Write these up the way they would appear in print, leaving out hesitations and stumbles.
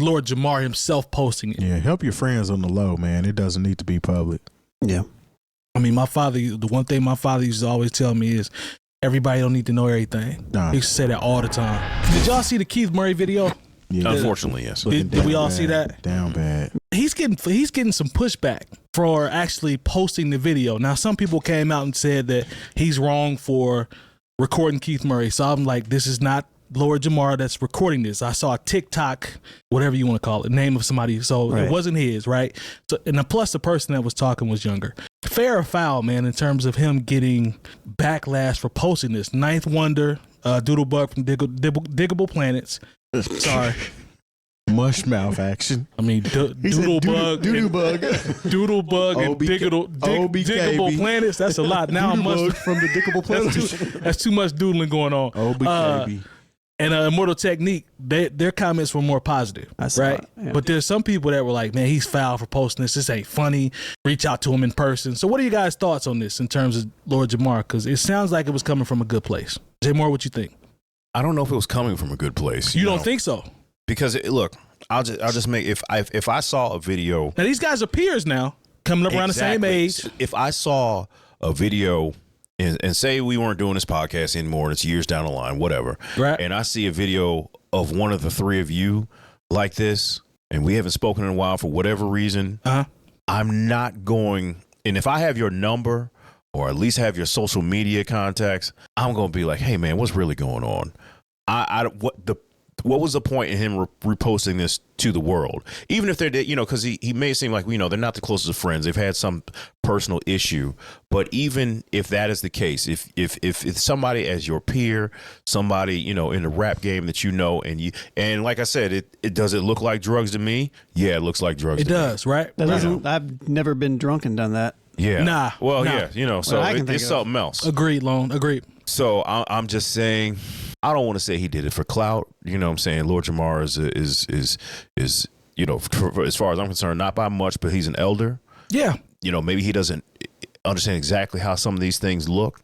Lord Jamar himself posting it. Yeah, help your friends on the low, man. It doesn't need to be public. Yeah. I mean, the one thing my father used to always tell me is everybody don't need to know everything. Nah. He used to say that all the time. Did y'all see the Keith Murray video? Yeah. Unfortunately, yes. Did we all see that? Down bad. He's getting some pushback for actually posting the video. Now, some people came out and said that he's wrong for recording Keith Murray. So I'm like, this is not Lord Jamar that's recording this. I saw a TikTok, whatever you want to call it, name of somebody. So It wasn't his, right? So, and plus the person that was talking was younger. Fair or foul, man, in terms of him getting backlash for posting this. Ninth Wonder, 𝗛𝗘𝗥𝗧𝗏 from Diggable Planets. Sorry. Mush mouth action. I mean, 𝗛𝗘𝗥𝗧𝗏, and Diggable Planets. That's a lot. Now I must from the Diggable Planets. That's too much doodling going on. OBKB. And Immortal Technique, their comments were more positive, right? Yeah. But there's some people that were like, man, he's foul for posting this. This ain't funny. Reach out to him in person. So what are you guys' thoughts on this in terms of Lord Jamar? Because it sounds like it was coming from a good place. Jay Moore, what you think? I don't know if it was coming from a good place. You don't think so? Because look, I'll just make if I saw a video. Now these guys are peers now, coming up around the same age. If I saw a video and say we weren't doing this podcast anymore and it's years down the line, whatever, right? And I see a video of one of the three of you like this, and we haven't spoken in a while for whatever reason, I'm not going. And if I have your number or at least have your social media contacts, I'm gonna be like, hey man, what's really going on? What was the point in him reposting this to the world? Even if they're, because he may seem like, they're not the closest of friends. They've had some personal issue. But even if that is the case, if it's somebody as your peer, somebody, in the rap game that and like I said, it does it look like drugs to me? Yeah, it looks like drugs to me. It does, right? I've never been drunk and done that. Yeah. Nah. Well, nah. Yeah, so it's something else. Agreed, Lone. Agreed. So I'm just saying, I don't want to say he did it for clout. You know what I'm saying? Lord Jamar is as far as I'm concerned, not by much, but he's an elder. Yeah. Maybe he doesn't understand exactly how some of these things look.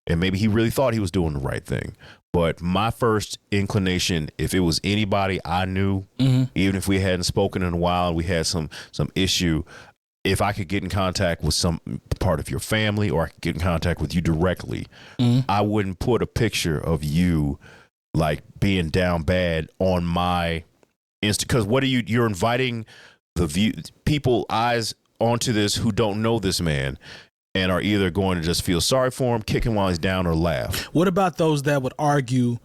And maybe he really thought he was doing the right thing. But my first inclination, if it was anybody I knew, even if we hadn't spoken in a while and we had some issue, if I could get in contact with some part of your family or I could get in contact with you directly, I wouldn't put a picture of you like being down bad on my Insta. Because what are you're inviting people eyes onto this who don't know this man and are either going to just feel sorry for him, kick him while he's down, or laugh. What about those that would argue?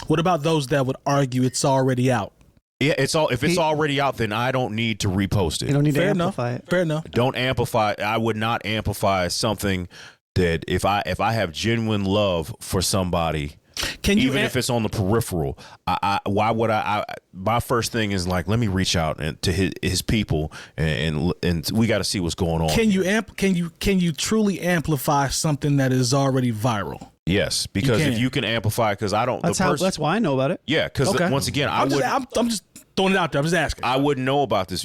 It's already out? Yeah, if it's already out, then I don't need to repost it. You don't need to amplify it. Fair enough. Don't amplify. I would not amplify something that if I have genuine love for somebody, even if it's on the peripheral, why would I? My first thing is like, let me reach out to his people, and we got to see what's going on. Can you truly amplify something that is already viral? Yes, because if you can amplify, because I don't. That's why I know about it. Yeah, because once again, I'm just throwing it out there. I'm just asking. I wouldn't know about this.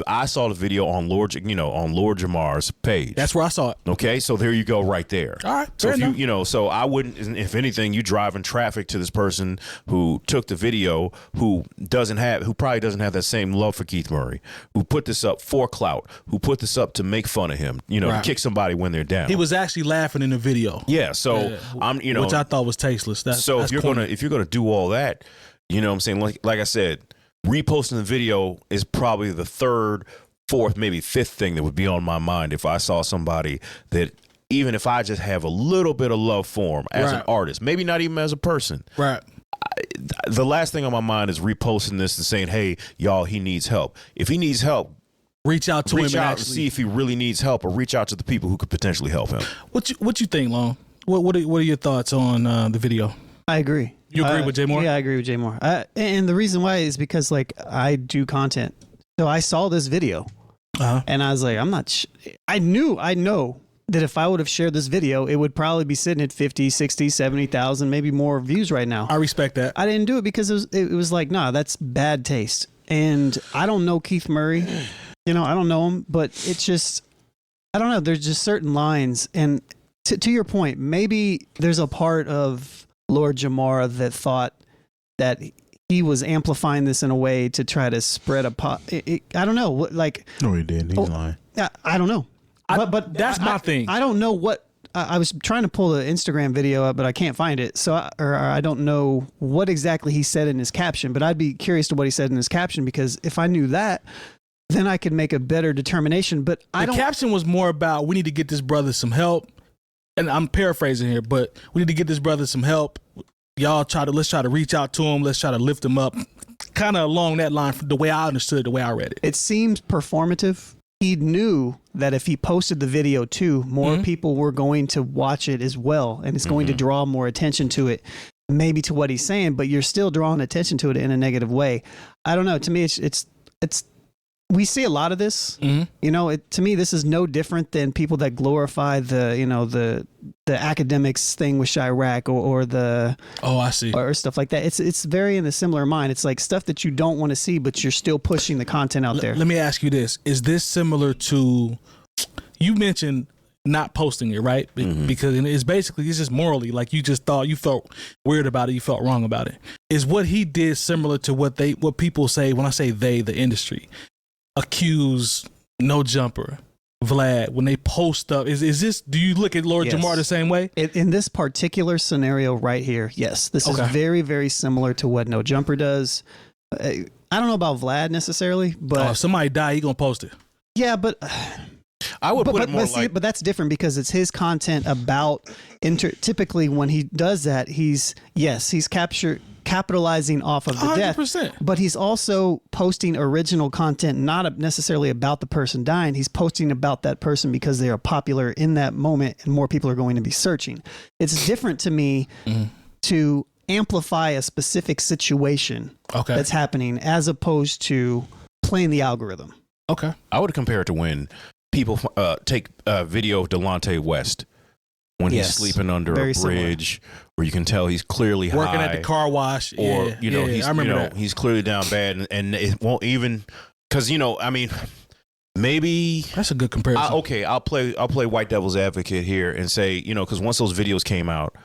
I saw the video on Lord Jamar's page. That's where I saw it. Okay, so there you go, right there. All right. So if so I wouldn't. If anything, you driving traffic to this person who took the video, who probably doesn't have that same love for Keith Murray, who put this up for clout, who put this up to make fun of him, to kick somebody when they're down. He was actually laughing in the video. Yeah. So which I thought was tasteless. If you're gonna do all that, what I'm saying, like I said, reposting the video is probably the third, fourth, maybe fifth thing that would be on my mind if I saw somebody that, even if I just have a little bit of love for him as an artist, maybe not even as a person. Right. The last thing on my mind is reposting this and saying, hey, y'all, he needs help. If he needs help, reach out to him and see if he really needs help, or reach out to the people who could potentially help him. What you think, Long? What are your thoughts on the video? I agree. You agree with Jay Moore? Yeah, I agree with Jay Moore. And the reason why is because I do content. So I saw this video and I was like, I know that if I would have shared this video, it would probably be sitting at 50, 60, 70,000, maybe more views right now. I respect that. I didn't do it because it was like, nah, that's bad taste. And I don't know Keith Murray. I don't know him, but it's just, I don't know. There's just certain lines. And to your point, maybe there's a part of Lord Jamar that thought that he was amplifying this in a way to try to spread I don't know, like. No, he didn't. He's lying. I don't know. But that's my thing. I don't know what. I was trying to pull the Instagram video up, but I can't find it. So, I don't know what exactly he said in his caption, but I'd be curious to what he said in his caption, because if I knew that, then I could make a better determination. But the caption was more about, we need to get this brother some help. And I'm paraphrasing here, but we need to get this brother some help. Y'all let's try to reach out to him. Let's try to lift him up. Kind of along that line, the way I understood, the way I read it. It seems performative. He knew that if he posted the video too, more people were going to watch it as well, and it's going to draw more attention to it, maybe to what he's saying, but you're still drawing attention to it in a negative way. I don't know. To me, it's we see a lot of this. You know, to me, this is no different than people that glorify the academics thing with Chirac or the I see, or stuff like that. It's very in the similar mind. It's like stuff that you don't want to see, but you're still pushing the content out there. Let me ask you this: is this similar to, you mentioned not posting it, right? Because it's basically, it's just morally, like you felt weird about it, you felt wrong about it. Is what he did similar to what people say when I say they, the industry, accuse No Jumper, Vlad, when they post stuff? Is this, do you look at Lord Jamar the same way? In this particular scenario right here, yes. This is very, very similar to what No Jumper does. I don't know about Vlad necessarily, but if somebody die, he gonna post it. Yeah, but I would put it more like, but that's different because it's his content about typically when he does that, he's capitalizing off of the 100%. death, but he's also posting original content, not necessarily about the person dying. He's posting about that person because they are popular in that moment and more people are going to be searching. It's different to me to amplify a specific situation that's happening as opposed to playing the algorithm. Okay. I would compare it to when people take a video of Delonte West when he's sleeping under a bridge, where you can tell he's clearly working high, at the car wash, or he's clearly down bad, and it won't even, because I mean, maybe that's a good comparison. I'll play white devil's advocate here and say, because once those videos came out,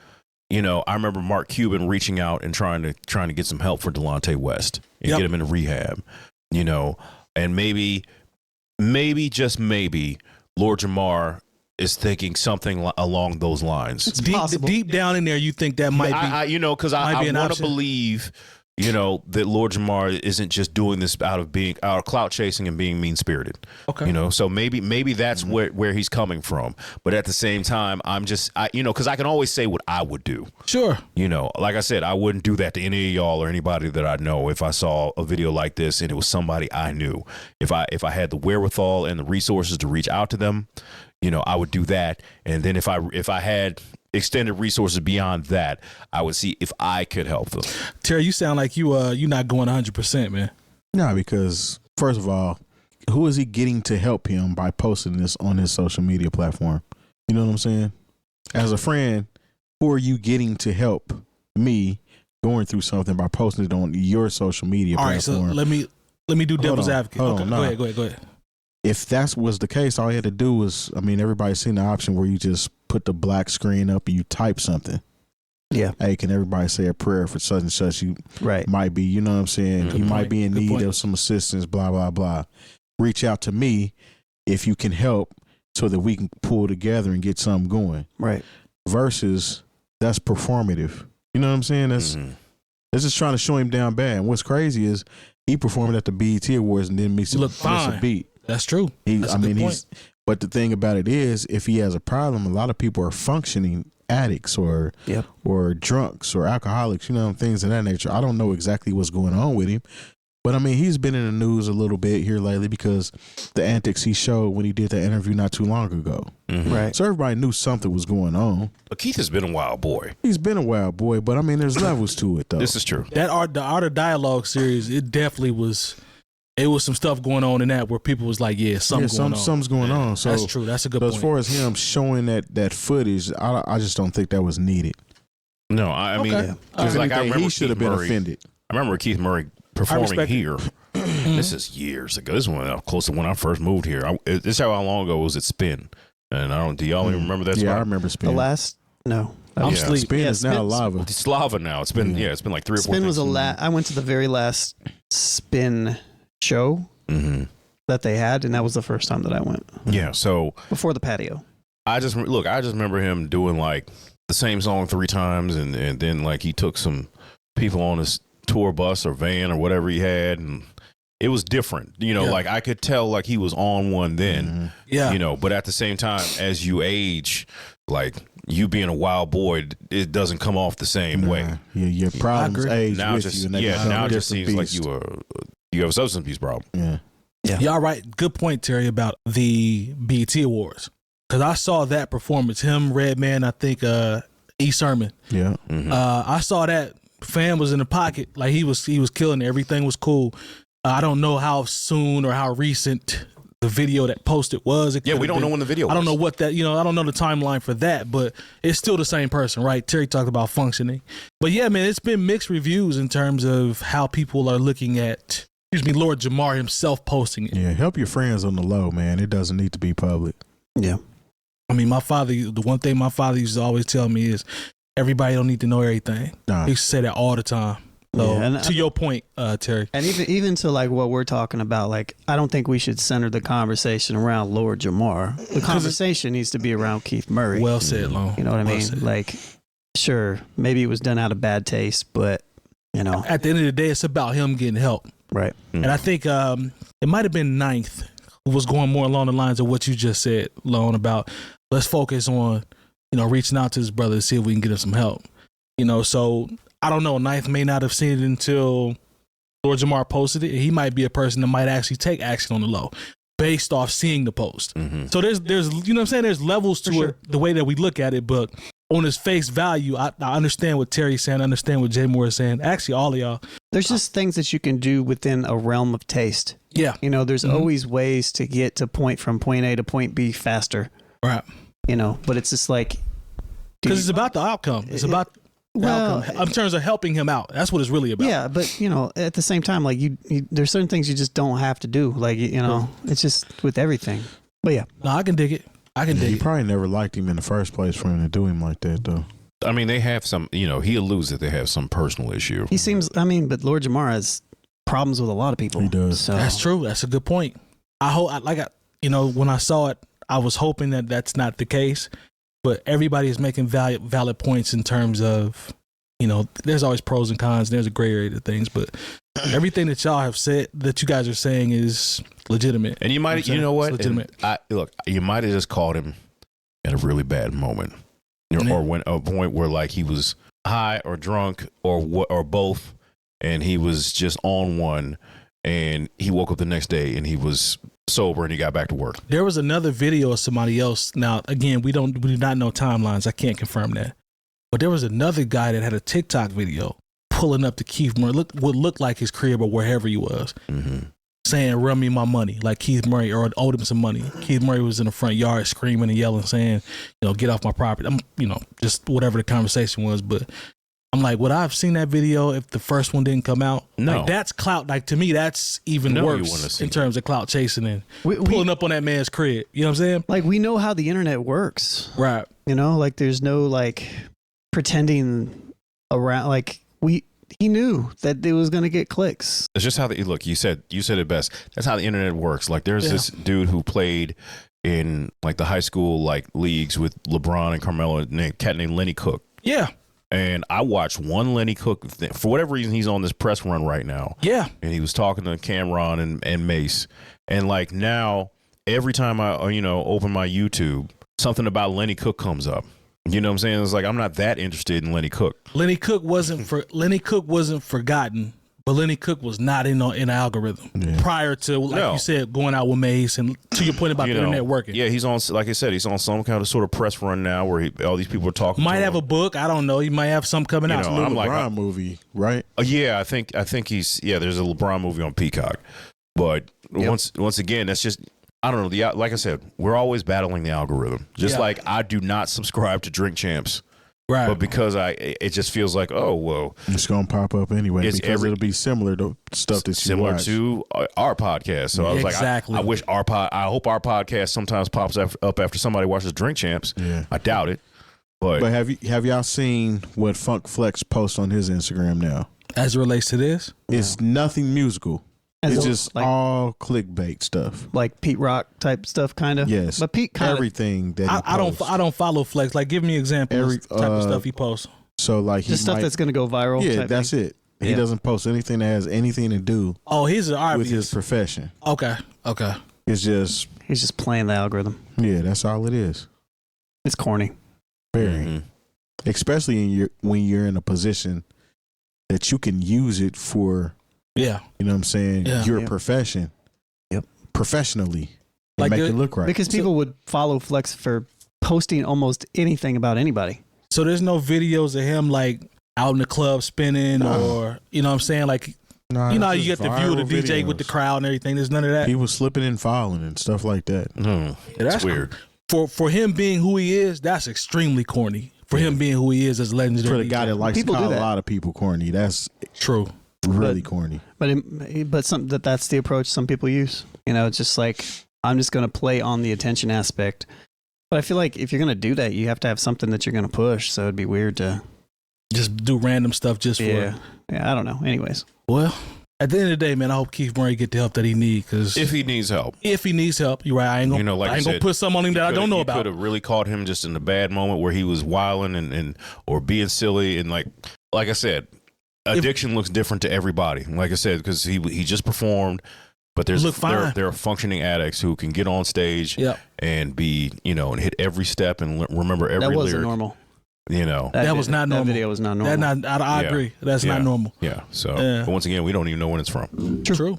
I remember Mark Cuban reaching out and trying to get some help for Delonte West and get him into rehab, and maybe just maybe Lord Jamar is thinking something along those lines. It's possible. Deep down in there, you think that might be. Because I want to believe, that Lord Jamar isn't just doing this out of clout chasing and being mean spirited. Okay. So maybe that's where he's coming from. But at the same time, because I can always say what I would do. Sure. Like I said, I wouldn't do that to any of y'all or anybody that I know. If I saw a video like this and it was somebody I knew, if I had the wherewithal and the resources to reach out to them, I would do that. And then if I had extended resources beyond that, I would see if I could help them. Terry, you sound like you're not going 100%, man. No, because first of all, who is he getting to help him by posting this on his social media platform? You know what I'm saying? As a friend, who are you getting to help me going through something by posting it on your social media platform? All right, so let me do devil's advocate. Go ahead. If that was the case, all you had to do was, everybody's seen the option where you just put the black screen up and you type something. Yeah. Hey, can everybody say a prayer for such and such? You might be, you know what I'm saying? You might be in need of some assistance, blah, blah, blah. Reach out to me if you can help so that we can pull together and get something going. Right. Versus that's performative. You know what I'm saying? That's just trying to show him down bad. And what's crazy is he performed at the BET Awards and then missed a beat. That's true. But the thing about it is, if he has a problem, a lot of people are functioning addicts or drunks or alcoholics, things of that nature. I don't know exactly what's going on with him, but he's been in the news a little bit here lately because the antics he showed when he did that interview not too long ago. Right. So everybody knew something was going on. But Keith has been a wild boy. He's been a wild boy, but there's levels to it though. This is true. The Art of Dialogue series, it definitely was. It was some stuff going on in that where people was like, something's going on. So that's true. That's a good point. As far as him showing that footage, I just don't think that was needed. No, I mean, I remember he should have been offended. I remember Keith Murray performing here. This is years ago. This is close to when I first moved here. This is how long ago was it Spin? And do y'all even remember that spot? Yeah, I remember Spin. The I'm sleep. Spin is now lava. It's lava now. It's been it's been like 3 or 4 Spin things. was I went to the very last Spin show that they had, and that was the first time that I went. Yeah, so before the patio. I just remember him doing like the same song 3 times, and then like he took some people on his tour bus or van or whatever he had, and it was different, like I could tell like he was on one then, but at the same time, as you age, like you being a wild boy, it doesn't come off the same way. Your problems age now with just, you. Now it just seems like you have a substance abuse problem. Yeah. Y'all right. Good point, Terry, about the BET Awards. Because I saw that performance, him, Redman, I think E. Sermon. Yeah. I saw that. Fan was in the pocket. Like he was killing it. Everything was cool. I don't know how soon or how recent the video that posted was. We don't know when the video was. I don't know what that, I don't know the timeline for that, but it's still the same person, right? Terry talked about functioning. But yeah, man, it's been mixed reviews in terms of how people are looking at, Lord Jamar himself posting it. Yeah, help your friends on the low, man. It doesn't need to be public. Yeah. I mean, the one thing my father used to always tell me is everybody don't need to know everything. Nah. He used to say that all the time. So to your point, Terry. And even to like what we're talking about, like I don't think we should center the conversation around Lord Jamar. The conversation needs to be around Keith Murray. Well said, Lone. You know what I mean? Said. Like, sure, maybe it was done out of bad taste, but at the end of the day, it's about him getting help. Right. And I think it might have been Ninth who was going more along the lines of what you just said, Lone, about let's focus on, reaching out to his brother to see if we can get him some help. So I don't know. Ninth may not have seen it until Lord Jamar posted it. He might be a person that might actually take action on the low based off seeing the post. So there's you know what I'm saying? There's levels to it, the way that we look at it, but on its face value, I understand what Terry's saying. I understand what Jay Moore is saying. Actually, all of y'all. There's just things that you can do within a realm of taste. Yeah. There's always ways to get from point A to point B faster. Right. But it's just like. Because it's about the outcome. It's about the outcome in terms of helping him out. That's what it's really about. Yeah, but, at the same time, like you there's certain things you just don't have to do. Like, it's just with everything. But yeah. No, I can dig it. You probably never liked him in the first place for him to do him like that, though. I mean, they have some, he alludes that they have some personal issue. He seems, but Lord Jamar has problems with a lot of people. He does. So. That's true. That's a good point. I hope, when I saw it, I was hoping that that's not the case, but everybody is making valid points in terms of, there's always pros and cons. And there's a gray area to things, but everything that y'all have said, that you guys are saying is legitimate. And you might, you know what? Legitimate. You might have just caught him at a really bad moment, or when a point where like he was high or drunk or both, and he was just on one, and he woke up the next day and he was sober and he got back to work. There was another video of somebody else. Now, again, we do not know timelines. I can't confirm that, but there was another guy that had a TikTok video pulling up to Keith Murray, would look like his crib or wherever he was, saying, "Run me my money," like Keith Murray or owed him some money. Keith Murray was in the front yard screaming and yelling, saying, "Get off my property." Just whatever the conversation was. But I'm like, would I have seen that video if the first one didn't come out? No. Like, that's clout. Like, to me, that's even worse in terms of clout chasing and pulling up on that man's crib. You know what I'm saying? Like, we know how the internet works. Right. Like, there's no, like, pretending around. Like, he knew that it was going to get clicks. It's just how you said it best. That's how the internet works. Like, there's this dude who played in, like, the high school, like, leagues with LeBron and Carmelo, a cat named Lenny Cook. Yeah. And I watched one Lenny Cook thing. For whatever reason, he's on this press run right now. Yeah. And he was talking to Cameron and Mace. And like now, every time I, open my YouTube, something about Lenny Cook comes up. You know what I'm saying? It's like, I'm not that interested in Lenny Cook. Lenny Cook wasn't forgotten, but Lenny Cook was not in the algorithm prior to, like you said, going out with Mace, and to your point about the internet working. Yeah, he's on, like I said, he's on some kind of sort of press run now where all these people are talking. Might have a book. I don't know. He might have something coming out. I'm like, LeBron movie, right? Yeah, I think he's, there's a LeBron movie on Peacock. But once again, that's just, I don't know. Like I said, we're always battling the algorithm. Just like I do not subscribe to Drink Champs. Right. But because it just feels like, oh, well. It's going to pop up anyway because it'll be similar to stuff that's similar to our podcast. So I was like, I hope our podcast sometimes pops up after somebody watches Drink Champs. Yeah. I doubt it. But have y'all seen what Funk Flex posts on his Instagram now? As it relates to this, It's nothing musical. It's just like, all clickbait stuff, like Pete Rock type stuff, kind of. Yes, but Pete kind of everything that he posts. I don't follow Flex. Like, give me examples of type of stuff he posts. So like just stuff that's going to go viral. Yeah, type that's thing. it. He doesn't post anything that has anything to do. Oh, he's an with his profession. Okay. It's just he's just playing the algorithm. Yeah, that's all it is. It's corny. Very, especially when you're in a position that you can use it for. Yeah, you know what I'm saying. Yeah. Your profession. Yep. Professionally, like make it look right. Because people would follow Flex for posting almost anything about anybody. So there's no videos of him like out in the club spinning or you know what I'm saying, like you know how you get the view of the DJ with the crowd and everything. There's none of that. He was slipping and falling and stuff like that. Yeah, that's weird. For him being who he is, that's extremely corny. For him being who he is as a legendary. For the guy that likes to call a lot of people corny, that's true. Really corny. But that's the approach some people use. You know, it's just like, I'm just going to play on the attention aspect. But I feel like if you're going to do that, you have to have something that you're going to push. So it'd be weird to just do random stuff just for. Yeah, I don't know. Anyways. Well, at the end of the day, man, I hope Keith Murray get the help that he needs. Because if he needs help, you're right. I ain't gonna put something on him that I don't know about. Could have really caught him just in a bad moment where he was wilding and or being silly and like I said, addiction looks different to everybody. Like I said, because he just performed, but there are functioning addicts who can get on stage and be and hit every step and remember every lyric. That wasn't normal. That was not normal. That video was not normal. I agree. That's not normal. Yeah. So, but once again, we don't even know when it's from. True.